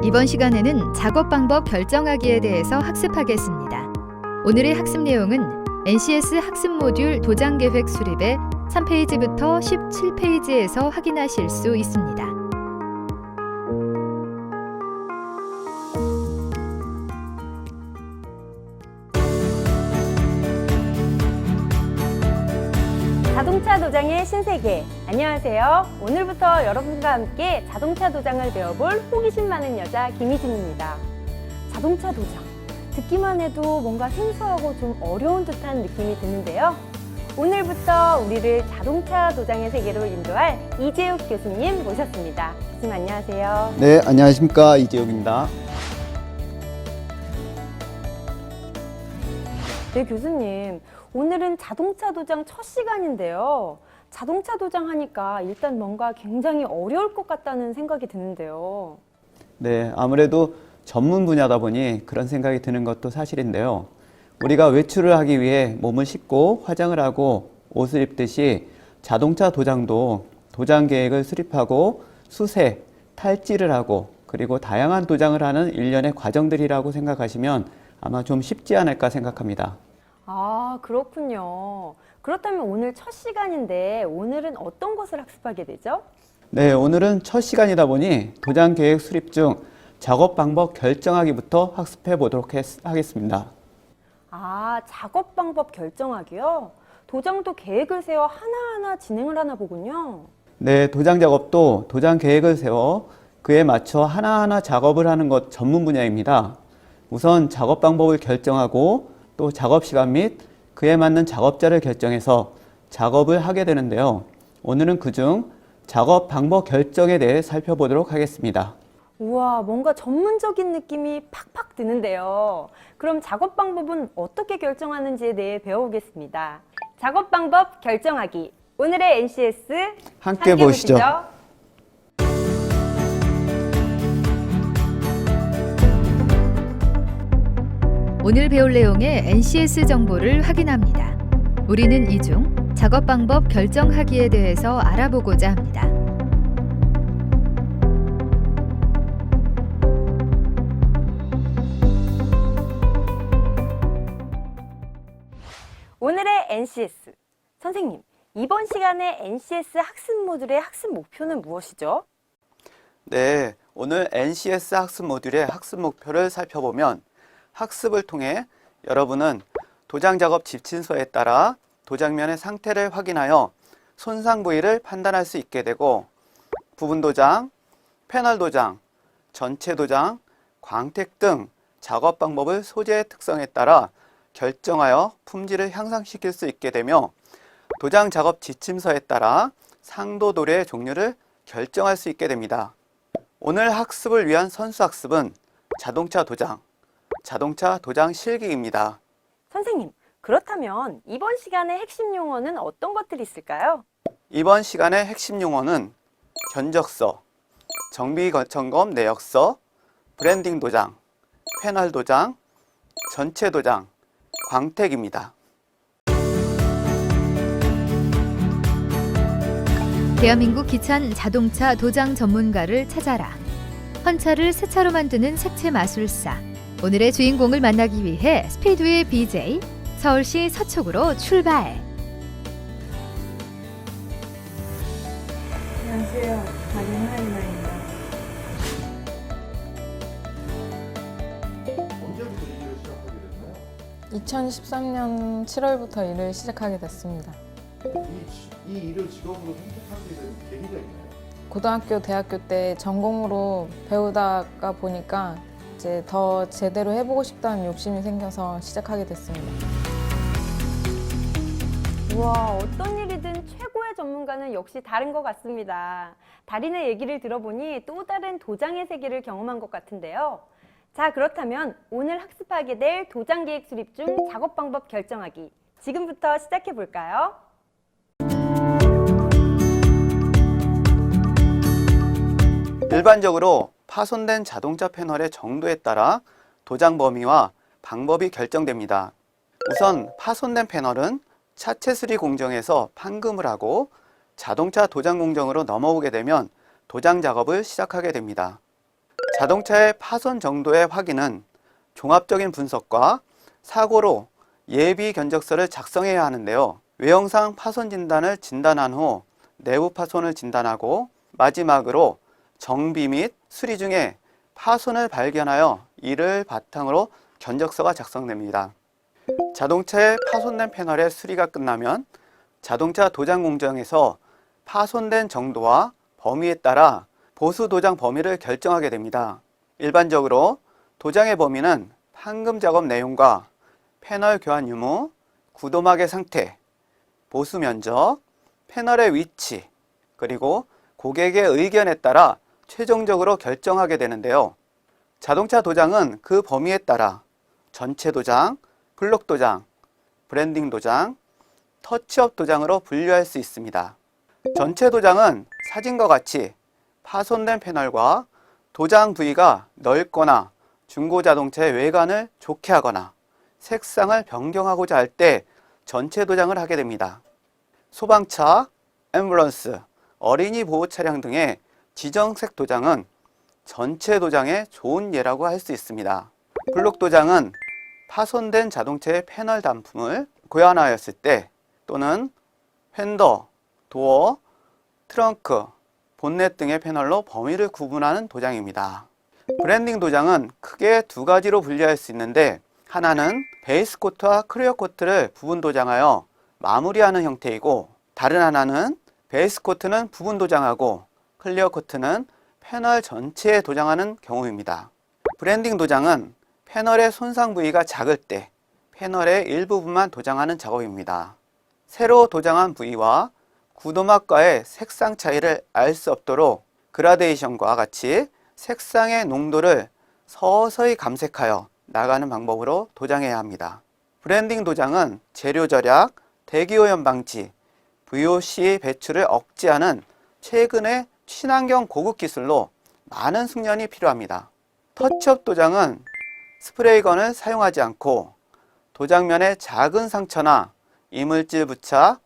이번 시간에는 작업 방법 결정하기에 대해서 학습하겠습니다. 오늘의 학습 내용은 NCS 학습 모듈 도장 계획 수립의 3페이지부터 17페이지에서 확인하실 수 있습니다. 자동차 도장의 신세계. 안녕하세요. 오늘부터 여러분과 함께 자동차 도장을 배워볼 호기심 많은 여자 김희진입니다. 자동차 도장. 듣기만 해도 뭔가 생소하고 좀 어려운 듯한 느낌이 드는데요. 오늘부터 우리를 자동차 도장의 세계로 인도할 이재욱 교수님 모셨습니다. 교수님 안녕하세요. 네, 안녕하십니까. 이재욱입니다. 네, 교수님. 오늘은 자동차 도장 첫 시간인데요. 자동차 도장 하니까 일단 뭔가 굉장히 어려울 것 같다는 생각이 드는데요. 네, 아무래도 전문 분야다 보니 그런 생각이 드는 것도 사실인데요. 우리가 외출을 하기 위해 몸을 씻고 화장을 하고 옷을 입듯이 자동차 도장도 도장 계획을 수립하고 수세, 탈지를 하고 그리고 다양한 도장을 하는 일련의 과정들이라고 생각하시면 아마 좀 쉽지 않을까 생각합니다. 아, 그렇군요. 그렇다면 오늘 첫 시간인데 오늘은 어떤 것을 학습하게 되죠? 네, 오늘은 첫 시간이다 보니 도장 계획 수립 중 작업 방법 결정하기부터 학습해 보도록 하겠습니다. 아, 작업 방법 결정하기요? 도장도 계획을 세워 하나하나 진행을 하나 보군요. 네, 도장 작업도 도장 계획을 세워 그에 맞춰 하나하나 작업을 하는 것 전문 분야입니다. 우선 작업 방법을 결정하고 또 작업 시간 및 그에 맞는 작업자를 결정해서 작업을 하게 되는데요. 오늘은 그중 작업 방법 결정에 대해 살펴보도록 하겠습니다. 우와, 뭔가 전문적인 느낌이 팍팍 드는데요. 그럼 작업 방법은 어떻게 결정하는지에 대해 배워보겠습니다. 작업 방법 결정하기. 오늘의 NCS 함께 보시죠. 오늘 배울 내용의 NCS 정보를 확인합니다. 우리는 이 중 작업 방법 결정하기에 대해서 알아보고자 합니다. 오늘의 NCS. 선생님, 이번 시간에 NCS 학습 모듈의 학습 목표는 무엇이죠? 네, 오늘 NCS 학습 모듈의 학습 목표를 살펴보면 학습을 통해 여러분은 도장 작업 집진서에 따라 도장면의 상태를 확인하여 손상 부위를 판단할 수 있게 되고 부분 도장, 패널 도장, 전체 도장, 광택 등 작업 방법을 소재의 특성에 따라 결정하여 품질을 향상시킬 수 있게 되며 도장 작업 지침서에 따라 상도 도료의 종류를 결정할 수 있게 됩니다. 오늘 학습을 위한 선수 학습은 자동차 도장 실기입니다. 선생님, 그렇다면 이번 시간의 핵심 용어는 어떤 것들이 있을까요? 이번 시간의 핵심 용어는 견적서, 정비 점검 내역서, 브랜딩 도장, 패널 도장, 전체 도장, 광택입니다. 대한민국 기찬 자동차 도장 전문가를 찾아라. 헌차를 새 차로 만드는 색채 마술사. 오늘의 주인공을 만나기 위해 스피드웨이 BJ 서울시 서초구로 출발. 안녕하세요. 박인하입니다. 언제부터 일을 시작하게 됐나요? 2013년 7월부터 일을 시작하게 됐습니다. 이 일을 직업으로 선택하게 된 계기가 있나요? 고등학교, 대학교 때 전공으로 배우다가 보니까 이제 더 제대로 해보고 싶다는 욕심이 생겨서 시작하게 됐습니다. 우와, 어떤 일이든 최고의 전문가는 역시 다른 것 같습니다. 달인의 얘기를 들어보니 또 다른 도장의 세계를 경험한 것 같은데요. 자, 그렇다면 오늘 학습하게 될 도장 계획 수립 중 작업 방법 결정하기. 지금부터 시작해 볼까요? 일반적으로 파손된 자동차 패널의 정도에 따라 도장 범위와 방법이 결정됩니다. 우선 파손된 패널은 차체 수리 공정에서 판금을 하고 자동차 도장 공정으로 넘어오게 되면 도장 작업을 시작하게 됩니다. 자동차의 파손 정도의 확인은 종합적인 분석과 사고로 예비 견적서를 작성해야 하는데요. 외형상 파손 진단을 진단한 후 내부 파손을 진단하고 마지막으로 정비 및 수리 중에 파손을 발견하여 이를 바탕으로 견적서가 작성됩니다. 자동차의 파손된 패널의 수리가 끝나면 자동차 도장 공정에서 파손된 정도와 범위에 따라 보수 도장 범위를 결정하게 됩니다. 일반적으로 도장의 범위는 판금 작업 내용과 패널 교환 유무, 구도막의 상태, 보수 면적, 패널의 위치, 그리고 고객의 의견에 따라 최종적으로 결정하게 되는데요. 자동차 도장은 그 범위에 따라 전체 도장, 블록 도장, 브랜딩 도장, 터치업 도장으로 분류할 수 있습니다. 전체 도장은 사진과 같이 파손된 패널과 도장 부위가 넓거나 중고 자동차의 외관을 좋게 하거나 색상을 변경하고자 할 때 전체 도장을 하게 됩니다. 소방차, 앰뷸런스, 어린이 보호 차량 등의 지정색 도장은 전체 도장의 좋은 예라고 할 수 있습니다. 블록 도장은 파손된 자동차의 패널 단품을 교환하였을 때 또는 휀더, 도어, 트렁크, 본넷 등의 패널로 범위를 구분하는 도장입니다. 브랜딩 도장은 크게 두 가지로 분류할 수 있는데 하나는 베이스 코트와 클리어 코트를 부분 도장하여 마무리하는 형태이고 다른 하나는 베이스 코트는 부분 도장하고 클리어 코트는 패널 전체에 도장하는 경우입니다. 브랜딩 도장은 패널의 손상 부위가 작을 때 패널의 일부분만 도장하는 작업입니다. 새로 도장한 부위와 구도막과의 색상 차이를 알 수 없도록 그라데이션과 같이 색상의 농도를 서서히 감색하여 나가는 방법으로 도장해야 합니다. 브랜딩 도장은 재료 절약, 대기오염 방지, VOC 배출을 억제하는 최근의 친환경 고급 기술로 많은 숙련이 필요합니다. 터치업 도장은 스프레이건을 사용하지 않고 도장면에 작은 상처나 이물질 부착,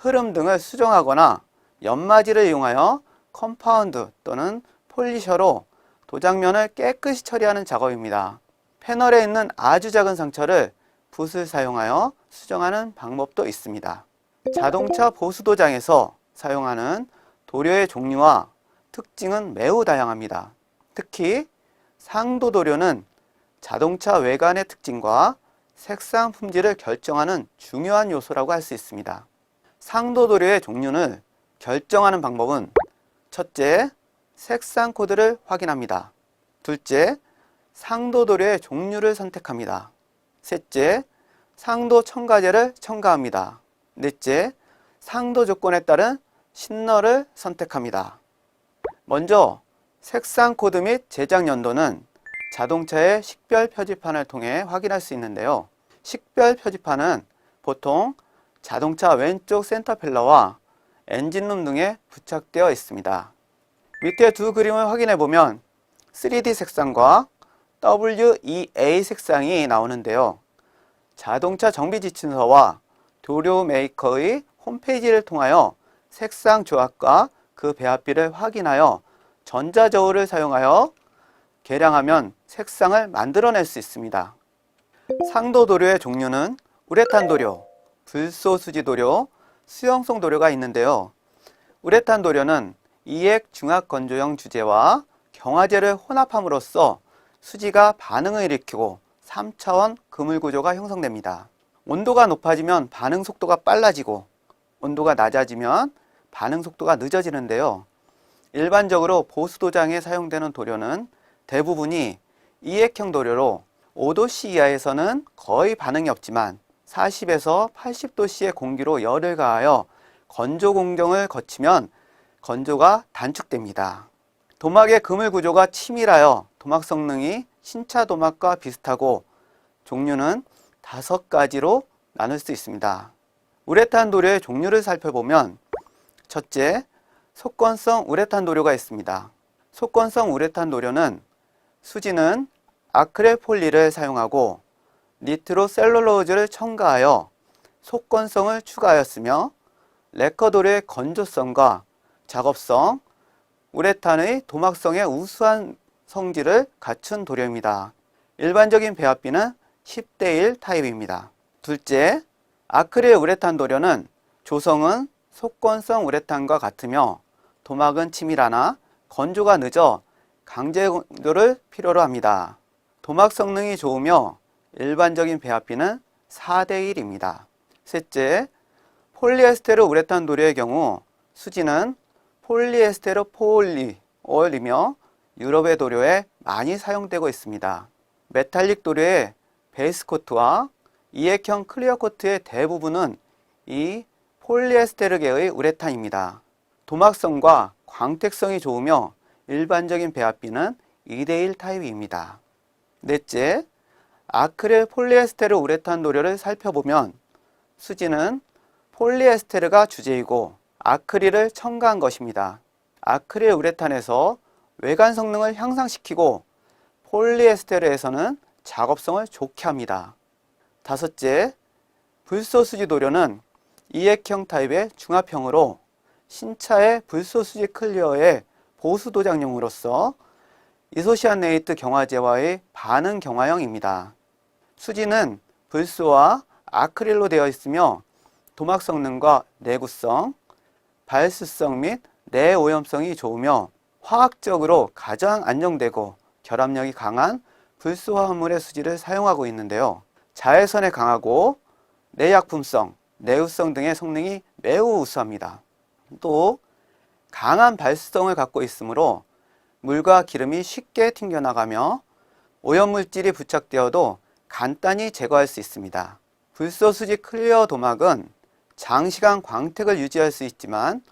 흐름 등을 수정하거나 연마지를 이용하여 컴파운드 또는 폴리셔로 도장면을 깨끗이 처리하는 작업입니다. 패널에 있는 아주 작은 상처를 붓을 사용하여 수정하는 방법도 있습니다. 자동차 보수 도장에서 사용하는 도료의 종류와 특징은 매우 다양합니다. 특히 상도 도료는 자동차 외관의 특징과 색상 품질을 결정하는 중요한 요소라고 할 수 있습니다. 상도 도료의 종류를 결정하는 방법은 첫째, 색상 코드를 확인합니다. 둘째, 상도 도료의 종류를 선택합니다. 셋째, 상도 첨가제를 첨가합니다. 넷째, 상도 조건에 따른 신너를 선택합니다. 먼저 색상 코드 및 제작 연도는 자동차의 식별 표지판을 통해 확인할 수 있는데요. 식별 표지판은 보통 자동차 왼쪽 센터 필러와 엔진룸 등에 부착되어 있습니다. 밑에 두 그림을 확인해 보면 3D 색상과 WEA 색상이 나오는데요. 자동차 정비 지침서와 도료 메이커의 홈페이지를 통하여 색상 조합과 그 배합비를 확인하여 전자저울을 사용하여 계량하면 색상을 만들어낼 수 있습니다. 상도 도료의 종류는 우레탄 도료, 불소수지 도료, 수용성 도료가 있는데요. 우레탄 도료는 이액 중압 건조형 주재와 경화제를 혼합함으로써 수지가 반응을 일으키고 3차원 그물 구조가 형성됩니다. 온도가 높아지면 반응 속도가 빨라지고 온도가 낮아지면 반응 속도가 늦어지는데요. 일반적으로 보수 도장에 사용되는 도료는 대부분이 이액형 도료로 5도씨 이하에서는 거의 반응이 없지만 40에서 80도씨의 공기로 열을 가하여 건조 공정을 거치면 건조가 단축됩니다. 도막의 그물 구조가 치밀하여 도막 성능이 신차 도막과 비슷하고 종류는 5가지로 나눌 수 있습니다. 우레탄 도료의 종류를 살펴보면 첫째, 속건성 우레탄 도료가 있습니다. 속건성 우레탄 도료는 수지는 아크릴폴리를 사용하고 니트로셀룰로즈를 첨가하여 속건성을 추가하였으며 레커 도료의 건조성과 작업성, 우레탄의 도막성의 우수한 성질을 갖춘 도료입니다. 일반적인 배합비는 10대1 타입입니다. 둘째, 아크릴 우레탄 도료는 조성은 속건성 우레탄과 같으며 도막은 치밀하나 건조가 늦어 강제 건조를 필요로 합니다. 도막 성능이 좋으며 일반적인 배합비는 4대1입니다. 셋째, 폴리에스테르 우레탄 도료의 경우 수지는 폴리에스테르 폴리올이며 유럽의 도료에 많이 사용되고 있습니다. 메탈릭 도료의 베이스 코트와 이액형 클리어 코트의 대부분은 이 폴리에스테르계의 우레탄입니다. 도막성과 광택성이 좋으며 일반적인 배합비는 2대1 타입입니다. 넷째, 아크릴 폴리에스테르 우레탄 도료를 살펴보면 수지는 폴리에스테르가 주재이고 아크릴을 첨가한 것입니다. 아크릴 우레탄에서 외관 성능을 향상시키고 폴리에스테르에서는 작업성을 좋게 합니다. 다섯째, 불소수지 도료는 이액형 타입의 중합형으로 신차의 불소수지 클리어의 보수 도장용으로서 이소시아네이트 경화제와의 반응 경화형입니다. 수지는 불소와 아크릴로 되어 있으며 도막 성능과 내구성, 발수성 및 내오염성이 좋으며 화학적으로 가장 안정되고 결합력이 강한 불소 화합물의 수지를 사용하고 있는데요. 자외선에 강하고 내약품성, 내우성 등의 성능이 매우 우수합니다. 또 강한 발수성을 갖고 있으므로 물과 기름이 쉽게 튕겨나가며 오염물질이 부착되어도 간단히 제거할 수 있습니다. 불소수지 클리어 도막은 장시간 광택을 유지할 수 있지만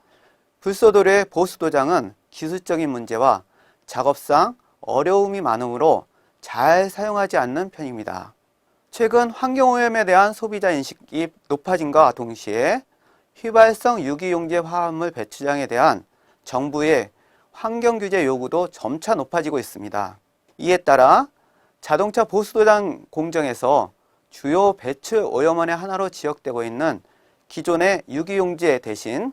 불소도료의 보수도장은 기술적인 문제와 작업상 어려움이 많으므로 잘 사용하지 않는 편입니다. 최근 환경오염에 대한 소비자 인식이 높아짐과 동시에 휘발성 유기용제 화합물 배출량에 대한 정부의 환경규제 요구도 점차 높아지고 있습니다. 이에 따라 자동차 보수도장 공정에서 주요 배출 오염원의 하나로 지역되고 있는 기존의 유기용제 대신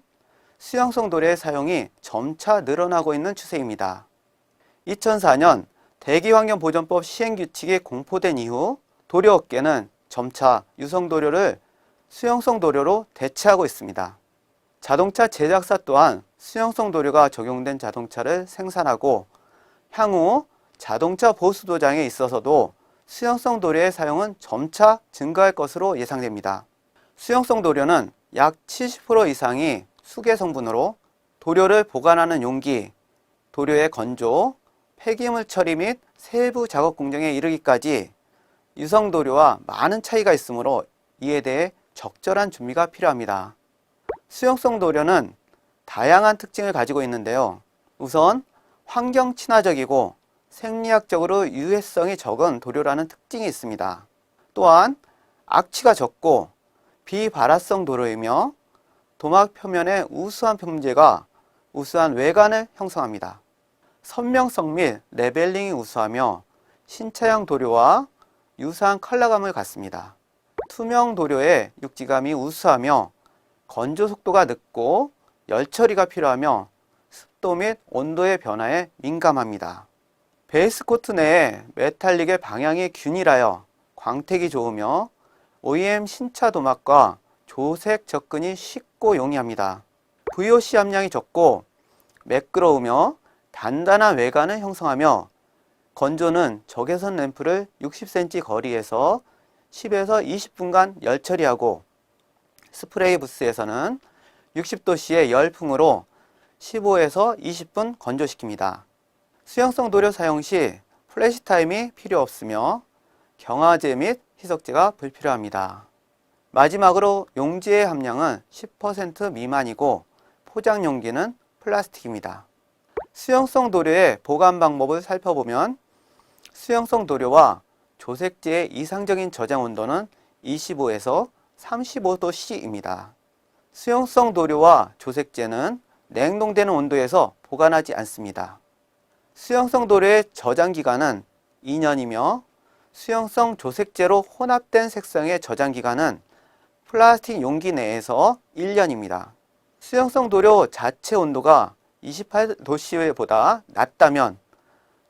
수용성 도료의 사용이 점차 늘어나고 있는 추세입니다. 2004년 대기환경보전법 시행규칙이 공포된 이후 도료업계는 점차 유성도료를 수용성 도료로 대체하고 있습니다. 자동차 제작사 또한 수용성 도료가 적용된 자동차를 생산하고 향후 자동차 보수도장에 있어서도 수용성 도료의 사용은 점차 증가할 것으로 예상됩니다. 수용성 도료는 약 70% 이상이 수계 성분으로 도료를 보관하는 용기, 도료의 건조, 폐기물 처리 및 세부 작업 공정에 이르기까지 유성 도료와 많은 차이가 있으므로 이에 대해 적절한 준비가 필요합니다. 수용성 도료는 다양한 특징을 가지고 있는데요. 우선 환경 친화적이고 생리학적으로 유해성이 적은 도료라는 특징이 있습니다. 또한 악취가 적고 비발화성 도료이며 도막 표면의 우수한 품질과 우수한 외관을 형성합니다. 선명성 및 레벨링이 우수하며 신차형 도료와 유사한 컬러감을 갖습니다. 투명 도료의 육지감이 우수하며 건조 속도가 늦고 열 처리가 필요하며 습도 및 온도의 변화에 민감합니다. 베이스 코트 내에 메탈릭의 방향이 균일하여 광택이 좋으며 OEM 신차 도막과 조색 접근이 쉽고 용이합니다. VOC 함량이 적고 매끄러우며 단단한 외관을 형성하며 건조는 적외선 램프를 60cm 거리에서 10에서 20분간 열 처리하고 스프레이 부스에서는 60도씨의 열풍으로 15에서 20분 건조시킵니다. 수용성 도료 사용 시 플래시 타임이 필요 없으며 경화제 및 희석제가 불필요합니다. 마지막으로 용지의 함량은 10% 미만이고 포장 용기는 플라스틱입니다. 수용성 도료의 보관 방법을 살펴보면 수용성 도료와 조색제의 이상적인 저장 온도는 25에서 35도씨입니다. 수용성 도료와 조색제는 냉동되는 온도에서 보관하지 않습니다. 수용성 도료의 저장 기간은 2년이며 수용성 조색제로 혼합된 색상의 저장 기간은 플라스틱 용기 내에서 1년입니다. 수용성 도료 자체 온도가 28도씨보다 낮다면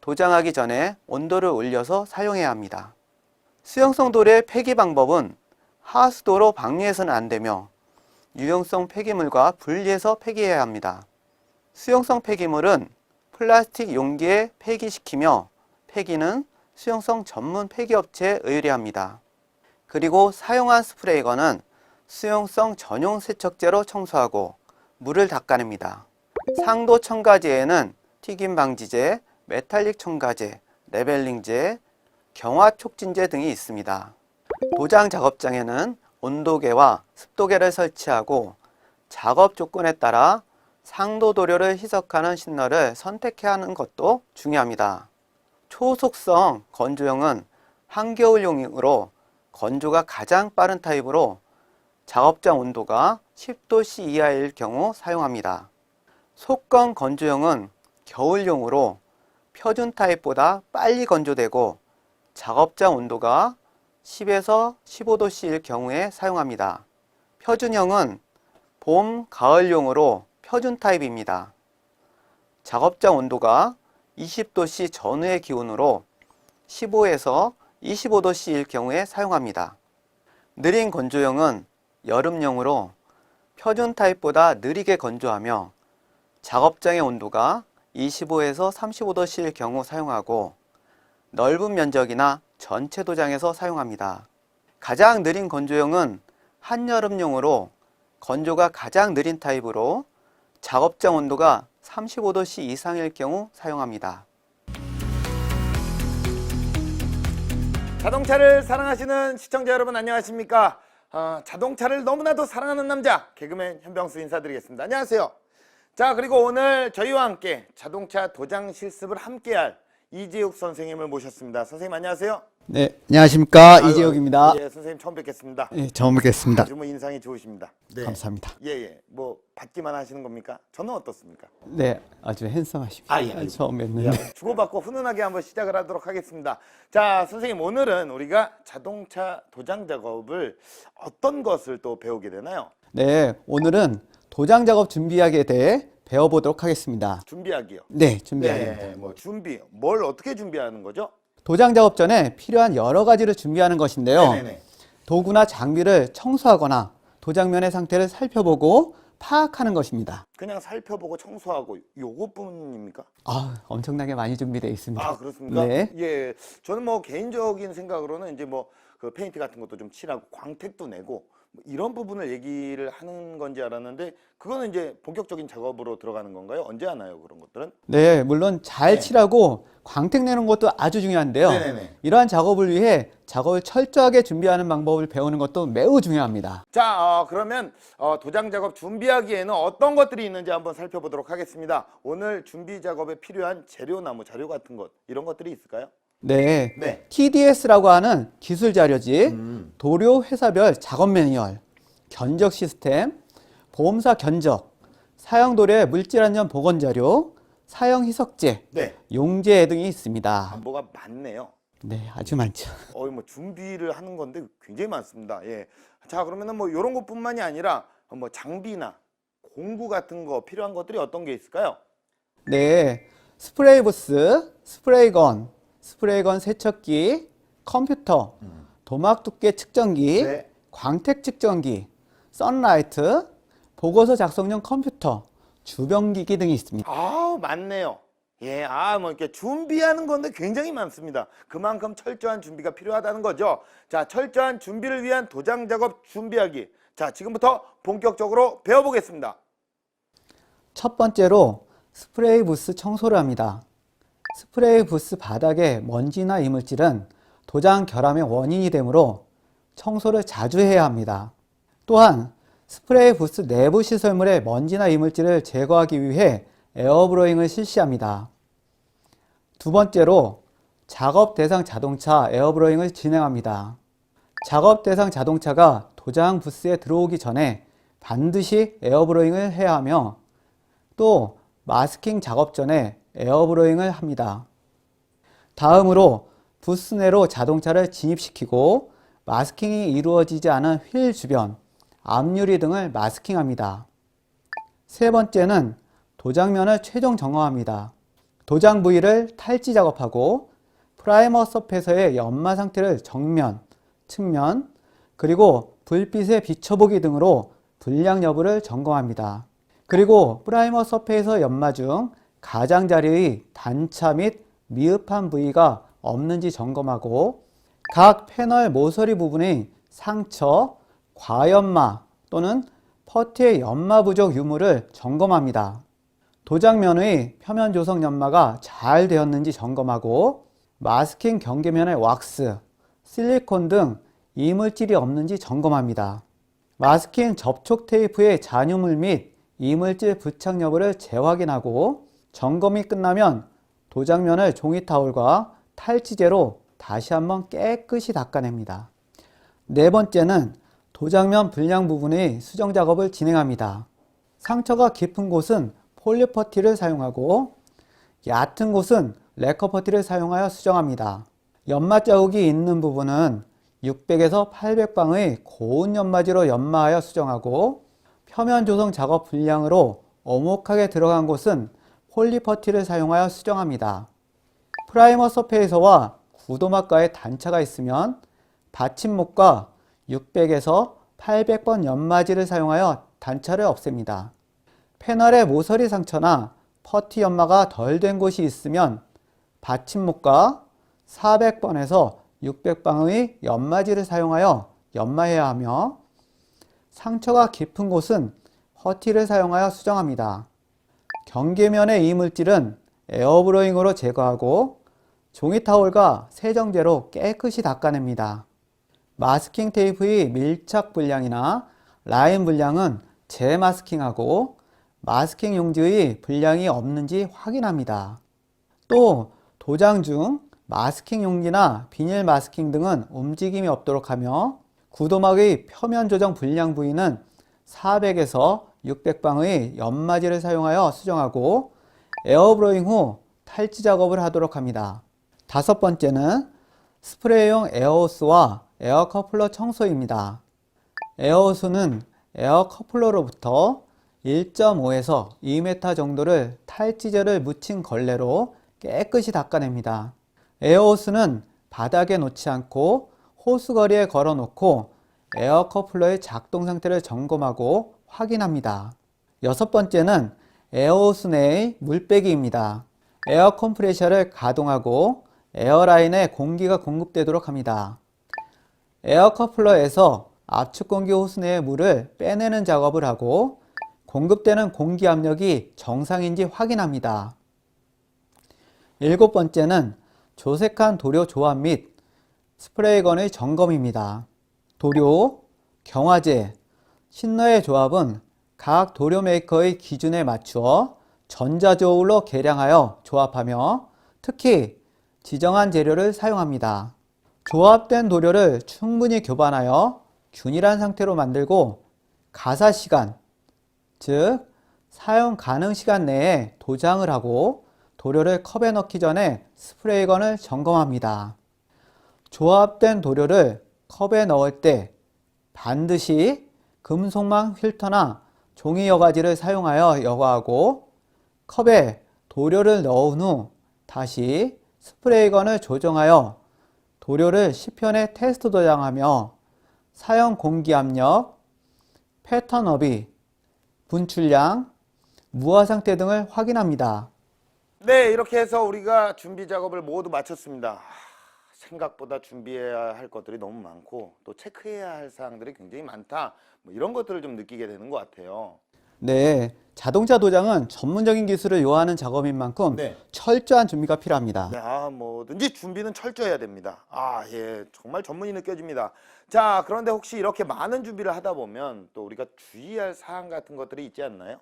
도장하기 전에 온도를 올려서 사용해야 합니다. 수용성 도료의 폐기 방법은 하수도로 방류해서는 안 되며 유용성 폐기물과 분리해서 폐기해야 합니다. 수용성 폐기물은 플라스틱 용기에 폐기시키며 폐기는 수용성 전문 폐기업체에 의뢰합니다. 그리고 사용한 스프레이건은 수용성 전용 세척제로 청소하고 물을 닦아냅니다. 상도 첨가제에는 튀김 방지제, 메탈릭 첨가제, 레벨링제, 경화 촉진제 등이 있습니다. 도장 작업장에는 온도계와 습도계를 설치하고 작업 조건에 따라 상도 도료를 희석하는 신너를 선택해야 하는 것도 중요합니다. 초속성 건조용은 한겨울용이므로 건조가 가장 빠른 타입으로 작업장 온도가 10도씨 이하일 경우 사용합니다. 속건 건조용은 겨울용으로 표준 타입보다 빨리 건조되고 작업장 온도가 10에서 15도씨일 경우에 사용합니다. 표준형은 봄, 가을용으로 표준 타입입니다. 작업장 온도가 20도씨 전후의 기온으로 15에서 25도씨일 경우에 사용합니다. 느린 건조용은 여름용으로 표준 타입보다 느리게 건조하며 작업장의 온도가 25에서 35도씨일 경우 사용하고 넓은 면적이나 전체 도장에서 사용합니다. 가장 느린 건조용은 한여름용으로 건조가 가장 느린 타입으로 작업장 온도가 35도씨 이상일 경우 사용합니다. 자동차를 사랑하시는 시청자 여러분 안녕하십니까? 자동차를 너무나도 사랑하는 남자 개그맨 현병수 인사드리겠습니다. 안녕하세요. 자, 그리고 오늘 저희와 함께 자동차 도장 실습을 함께할 이재욱 선생님을 모셨습니다. 선생님 안녕하세요. 네, 안녕하십니까. 이재욱입니다. 예, 선생님 처음 뵙겠습니다. 네, 처음 뵙겠습니다. 아주 뭐 인상이 좋으십니다. 네. 감사합니다. 예. 뭐 받기만 하시는 겁니까? 저는 어떻습니까? 네, 아주 핸섬하십니다. 예. 처음 뵙는데. 주고받고 훈훈하게 한번 시작을 하도록 하겠습니다. 자, 선생님 오늘은 우리가 자동차 도장 작업을 어떤 것을 또 배우게 되나요? 네, 오늘은 도장 작업 준비하기에 대해 배워보도록 하겠습니다. 준비하기요. 네, 준비하기입니다. 네, 뭐 준비. 뭘 어떻게 준비하는 거죠? 도장 작업 전에 필요한 여러 가지를 준비하는 것인데요. 네네네. 도구나 장비를 청소하거나 도장면의 상태를 살펴보고 파악하는 것입니다. 그냥 살펴보고 청소하고 요것뿐입니까? 엄청나게 많이 준비되어 있습니다. 아, 그렇습니까? 네. 예. 저는 뭐 개인적인 생각으로는 이제 뭐 그 페인트 같은 것도 좀 칠하고 광택도 내고 뭐 이런 부분을 얘기를 하는 건지 알았는데 그거는 이제 본격적인 작업으로 들어가는 건가요? 언제 하나요? 그런 것들은? 네, 물론 잘 칠하고 광택 내는 것도 아주 중요한데요. 네네네. 이러한 작업을 위해 작업을 철저하게 준비하는 방법을 배우는 것도 매우 중요합니다. 자, 그러면 도장 작업 준비하기에는 어떤 것들이 있는지 한번 살펴보도록 하겠습니다. 오늘 준비 작업에 필요한 재료나 뭐 자료 같은 것 이런 것들이 있을까요? 네, 네. TDS라고 하는 기술 자료지, 도료 회사별 작업 매뉴얼, 견적 시스템, 보험사 견적, 사용 도료의 물질 안전 보건 자료, 사용 희석제, 네. 용제 등이 있습니다. 뭐가 많네요. 네, 아주 많죠. 뭐 준비를 하는 건데 굉장히 많습니다. 예. 자, 그러면은 뭐 이런 것뿐만이 아니라 뭐 장비나 공구 같은 거 필요한 것들이 어떤 게 있을까요? 네, 스프레이 부스, 스프레이건 세척기, 컴퓨터, 도막 두께 측정기, 네. 광택 측정기, 선라이트, 보고서 작성용 컴퓨터, 주변기기 등이 있습니다. 많네요. 예, 뭐 이렇게 준비하는 건데 굉장히 많습니다. 그만큼 철저한 준비가 필요하다는 거죠. 자, 철저한 준비를 위한 도장 작업 준비하기. 자, 지금부터 본격적으로 배워보겠습니다. 첫 번째로 스프레이 부스 청소를 합니다. 스프레이 부스 바닥에 먼지나 이물질은 도장 결함의 원인이 되므로 청소를 자주 해야 합니다. 또한 스프레이 부스 내부 시설물의 먼지나 이물질을 제거하기 위해 에어브로잉을 실시합니다. 두 번째로 작업 대상 자동차 에어브로잉을 진행합니다. 작업 대상 자동차가 도장 부스에 들어오기 전에 반드시 에어브로잉을 해야 하며 또 마스킹 작업 전에 에어브로잉을 합니다. 다음으로 부스 내로 자동차를 진입시키고 마스킹이 이루어지지 않은 휠 주변, 앞유리 등을 마스킹합니다. 세 번째는 도장면을 최종 정화합니다. 도장 부위를 탈지 작업하고 프라이머 서페이서의 연마 상태를 정면, 측면, 그리고 불빛에 비춰보기 등으로 불량 여부를 점검합니다. 그리고 프라이머 서페이서 연마 중 가장자리의 단차 및 미흡한 부위가 없는지 점검하고 각 패널 모서리 부분의 상처, 과연마 또는 퍼트의 연마 부족 유무를 점검합니다. 도장면의 표면 조성 연마가 잘 되었는지 점검하고 마스킹 경계면의 왁스, 실리콘 등 이물질이 없는지 점검합니다. 마스킹 접촉 테이프의 잔유물 및 이물질 부착 여부를 재확인하고 점검이 끝나면 도장면을 종이 타올과 탈지제로 다시 한번 깨끗이 닦아냅니다. 네 번째는 도장면 불량 부분의 수정 작업을 진행합니다. 상처가 깊은 곳은 폴리퍼티를 사용하고 얕은 곳은 레커퍼티를 사용하여 수정합니다. 연마 자국이 있는 부분은 600에서 800방의 고운 연마지로 연마하여 수정하고 표면 조성 작업 분량으로 오목하게 들어간 곳은 폴리퍼티를 사용하여 수정합니다. 프라이머 서페이서와 구도막과의 단차가 있으면 받침목과 600에서 800번 연마지를 사용하여 단차를 없앱니다. 패널의 모서리 상처나 퍼티 연마가 덜 된 곳이 있으면 받침목과 400번에서 600방의 연마지를 사용하여 연마해야 하며 상처가 깊은 곳은 퍼티를 사용하여 수정합니다. 경계면의 이물질은 에어브로잉으로 제거하고 종이 타올과 세정제로 깨끗이 닦아냅니다. 마스킹 테이프의 밀착 불량이나 라인 불량은 재마스킹하고 마스킹 용지의 불량이 없는지 확인합니다. 또 도장 중 마스킹 용지나 비닐 마스킹 등은 움직임이 없도록 하며 구도막의 표면 조정 불량 부위는 400에서 600방의 연마지를 사용하여 수정하고 에어브로잉 후 탈지 작업을 하도록 합니다. 다섯 번째는 스프레이용 에어호스와 에어커플러 청소입니다. 에어호스는 에어커플러로부터 1.5에서 2m 정도를 탈지제를 묻힌 걸레로 깨끗이 닦아냅니다. 에어호스는 바닥에 놓지 않고 호스거리에 걸어놓고 에어커플러의 작동 상태를 점검하고 확인합니다. 여섯 번째는 에어호스 내의 물빼기입니다. 에어 컴프레셔를 가동하고 에어라인에 공기가 공급되도록 합니다. 에어커플러에서 압축 공기 호스 내의 물을 빼내는 작업을 하고 공급되는 공기 압력이 정상인지 확인합니다. 일곱 번째는 조색한 도료 조합 및 스프레이건의 점검입니다. 도료, 경화제, 신너의 조합은 각 도료 메이커의 기준에 맞추어 전자저울로 계량하여 조합하며 특히 지정한 재료를 사용합니다. 조합된 도료를 충분히 교반하여 균일한 상태로 만들고 가사 시간, 즉 사용 가능 시간 내에 도장을 하고 도료를 컵에 넣기 전에 스프레이건을 점검합니다. 조합된 도료를 컵에 넣을 때 반드시 금속망 필터나 종이 여과지를 사용하여 여과하고 컵에 도료를 넣은 후 다시 스프레이건을 조정하여 도료를 시편에 테스트 도장하며 사용 공기 압력, 패턴 너비, 분출량, 무화 상태 등을 확인합니다. 네, 이렇게 해서 우리가 준비 작업을 모두 마쳤습니다. 생각보다 준비해야 할 것들이 너무 많고 또 체크해야 할 사항들이 굉장히 많다. 뭐 이런 것들을 좀 느끼게 되는 것 같아요. 네, 자동차 도장은 전문적인 기술을 요하는 작업인 만큼 네. 철저한 준비가 필요합니다. 네, 뭐든지 준비는 철저해야 됩니다. 예, 정말 전문이 느껴집니다. 자, 그런데 혹시 이렇게 많은 준비를 하다 보면 또 우리가 주의할 사항 같은 것들이 있지 않나요?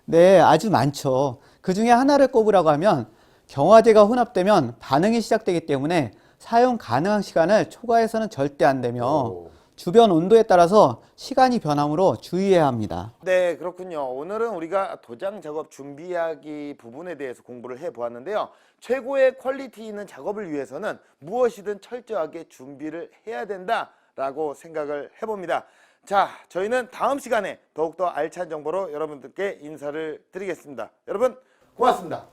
네, 아주 많죠. 그 중에 하나를 꼽으라고 하면 경화제가 혼합되면 반응이 시작되기 때문에 사용 가능한 시간을 초과해서는 절대 안 되며 주변 온도에 따라서 시간이 변하므로 주의해야 합니다. 네, 그렇군요. 오늘은 우리가 도장 작업 준비하기 부분에 대해서 공부를 해보았는데요. 최고의 퀄리티 있는 작업을 위해서는 무엇이든 철저하게 준비를 해야 된다라고 생각을 해봅니다. 자, 저희는 다음 시간에 더욱더 알찬 정보로 여러분들께 인사를 드리겠습니다. 여러분, 고맙습니다.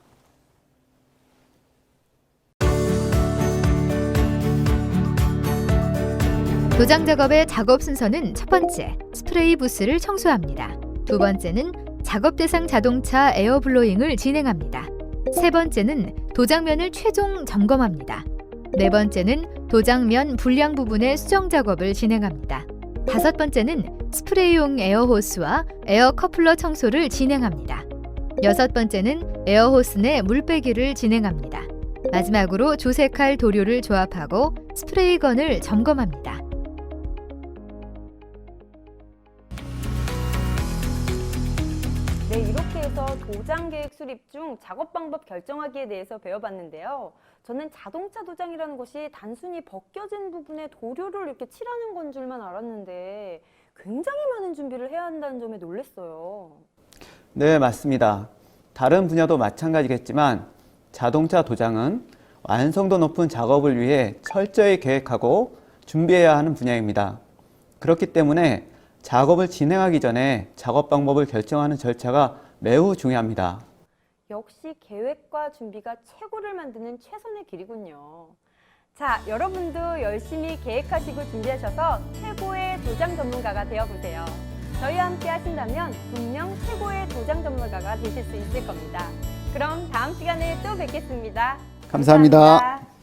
도장 작업의 작업 순서는 첫 번째, 스프레이 부스를 청소합니다. 두 번째는 작업 대상 자동차 에어블로잉을 진행합니다. 세 번째는 도장면을 최종 점검합니다. 네 번째는 도장면 불량 부분의 수정 작업을 진행합니다. 다섯 번째는 스프레이용 에어호스와 에어 커플러 청소를 진행합니다. 여섯 번째는 에어호스 내 물빼기를 진행합니다. 마지막으로 조색할 도료를 조합하고 스프레이건을 점검합니다. 네, 이렇게 해서 도장 계획 수립 중 작업 방법 결정하기에 대해서 배워봤는데요. 저는 자동차 도장이라는 것이 단순히 벗겨진 부분에 도료를 이렇게 칠하는 건 줄만 알았는데 굉장히 많은 준비를 해야 한다는 점에 놀랐어요. 네, 맞습니다. 다른 분야도 마찬가지겠지만 자동차 도장은 완성도 높은 작업을 위해 철저히 계획하고 준비해야 하는 분야입니다. 그렇기 때문에 작업을 진행하기 전에 작업 방법을 결정하는 절차가 매우 중요합니다. 역시 계획과 준비가 최고를 만드는 최선의 길이군요. 자, 여러분도 열심히 계획하시고 준비하셔서 최고의 도장 전문가가 되어보세요. 저희와 함께 하신다면 분명 최고의 도장 전문가가 되실 수 있을 겁니다. 그럼 다음 시간에 또 뵙겠습니다. 감사합니다. 감사합니다.